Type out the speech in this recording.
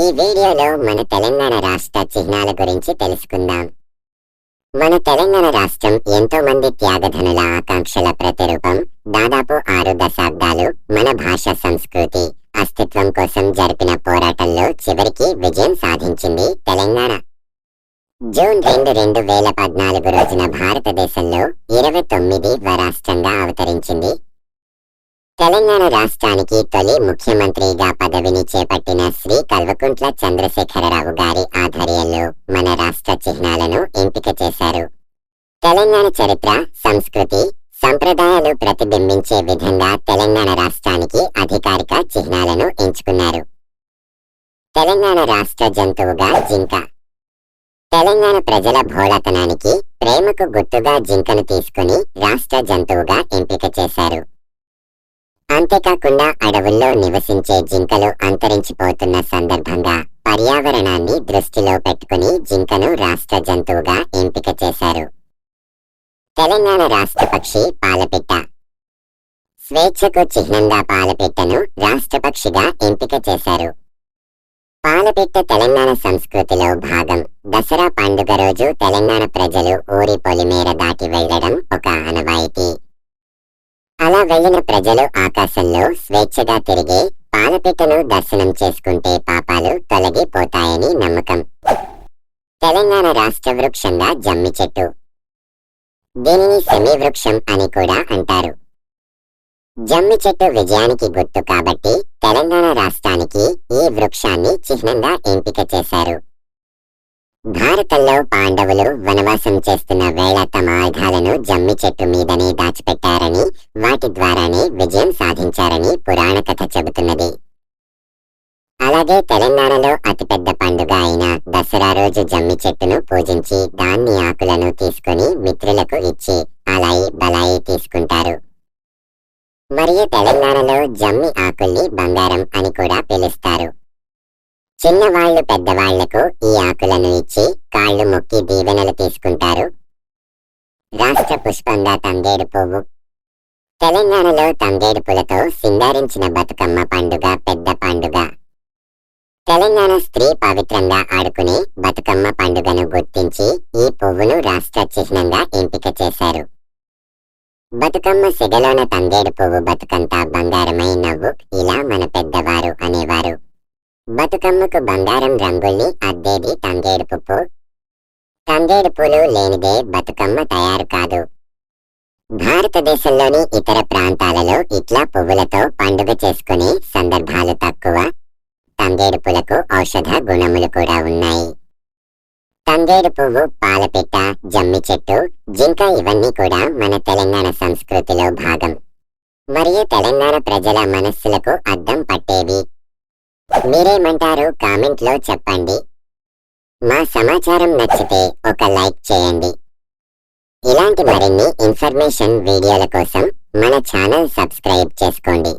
ఈ వీడియోలో మన తెలంగాణ రాష్ట్ర చిహ్నాల గురించి తెలుసుకుందాం. మన తెలంగాణ రాష్ట్రం ఎంతో మంది త్యాగధనుల ఆకాంక్షల ప్రతిరూపం. దాదాపు 6 దశాబ్దాలు మన భాష, సంస్కృతి, అస్తిత్వం కోసం జరిపిన పోరాటంలో చివరికి విజయం సాధించింది తెలంగాణ. జూన్ 2, 2014 రోజున భారతదేశంలో 29వ రాష్ట్రంగా అవతరించింది. తెలంగాణ రాష్ట్రానికి తొలి ముఖ్యమంత్రిగా పదవిని చేపట్టిన శ్రీ కల్వకుంట్ల చంద్రశేఖరరావు గారి ఆధ్వర్యంలో మన రాష్ట్ర చిహ్నాలను ఎంపిక చేశారు. తెలంగాణ చరిత్ర, సంస్కృతి, సంప్రదాయాలు ప్రతిబింబించే విధంగా తెలంగాణ రాష్ట్రానికి అధికారిక చిహ్నాలను ఎంచుకున్నారు. తెలంగాణ రాష్ట్ర జంతువుగా జింక. తెలంగాణ ప్రజల భోళతనానికి, ప్రేమకు గుర్తుగా జింకను తీసుకుని రాష్ట్ర జంతువుగా ఎంపిక చేశారు. అంతేకాకుండా అడవుల్లో నివసించే జింకలు అంతరించిపోతున్న సందర్భంగా పర్యావరణాన్ని దృష్టిలో పెట్టుకుని జింకను రాష్ట్ర జంతువుగా ఎంపిక చేశారు. తెలంగాణ రాష్ట్ర పక్షి పాలపిట్ట. స్వేచ్ఛకు చిహ్నంగా పాలపిట్టను రాష్ట్ర పక్షిగా ఎంపిక చేశారు. పాలపిట్ట తెలంగాణ సంస్కృతిలో భాగం. దసరా పండుగ రోజు తెలంగాణ ప్రజలు ఊరి పొలిమేర దాటి వెళ్లడం ఒక ఆనవాయితీ. అలా వెళ్లిన ప్రజలు ఆకాశంలో స్వేచ్ఛగా తిరిగే పాలపిట్టను దర్శనం చేసుకుంటే పాపాలు తొలగిపోతాయని నమ్మకం. తెలంగాణ రాష్ట్ర వృక్షంగా జమ్మి చెట్టు. దీనిని సెమీ వృక్షం అని కూడా అంటారు. జమ్మి చెట్టు విజయానికి గుర్తు కాబట్టి తెలంగాణ రాష్ట్రానికి ఈ వృక్షాన్ని చిహ్నంగా ఎంపిక చేశారు. భారతంలో పాండవులు వనవాసం చేస్తున్న వేళ తమ ఆయుధాలను జమ్మి చెట్టు మీదనే దాచిపెట్టారని, వాటి ద్వారానే విజయం సాధించారని పురాణ కథ చెబుతున్నది. అలాగే తెలంగాణలో అతిపెద్ద పండుగ అయిన దసరా రోజు జమ్మి చెట్టును పూజించి దాన్ని ఆకులను తీసుకుని మిత్రులకు ఇచ్చి అలాయి బలాయి తీసుకుంటారు. మరియు తెలంగాణలో జమ్మి ఆకుల్ని బంగారం అని కూడా పిలుస్తారు. చిన్నవాళ్లు పెద్దవాళ్లకు ఈ ఆకులను ఇచ్చి కాళ్లు మొక్కి దీవెనలు తీసుకుంటారు. రాష్ట్ర పుష్పంగా తంగేడు పువ్వు. తెలంగాణలో తంగేడు పూలతో సింగారించిన బతుకమ్మ పండుగ పెద్ద పండుగ. తెలంగాణ స్త్రీ పవిత్రంగా ఆడుకునే బతుకమ్మ పండుగను గుర్తించి ఈ పువ్వును రాష్ట్ర చిహ్నంగా ఎంపిక చేశారు. బతుకమ్మ సిగలోన తంగేడు పువ్వు బతుకంతా బంగారమై నవ్వు, ఇలా మన పెద్దవారు అనేవారు. బతుకమ్మకు బంగారం రంగుల్ని అద్దేది తంగేడు పువ్వు. తంగేడు పూలు లేనిదే బతుకమ్మ తయారు కాదు. భారతదేశంలోని ఇతర ప్రాంతాలలో ఇట్లా పువ్వులతో పండుగ చేసుకునే సందర్భాలు తక్కువ. తంగేడు పూలకు ఔషధ గుణములు కూడా ఉన్నాయి. తంగేడు పువ్వు, పాలపిట్ట, జమ్మి చెట్టు, జింక ఇవన్నీ కూడా మన తెలంగాణ సంస్కృతిలో భాగం. మరియు తెలంగాణ ప్రజల మనస్సులకు అద్దం పట్టేవి. మీరేమంటారు కామెంట్లో చెప్పండి. మా సమాచారం నచ్చితే ఒక లైక్ చేయండి. ఇలాంటి మరిన్ని ఇన్ఫర్మేషన్ వీడియోల కోసం మన ఛానల్ సబ్స్క్రైబ్ చేసుకోండి.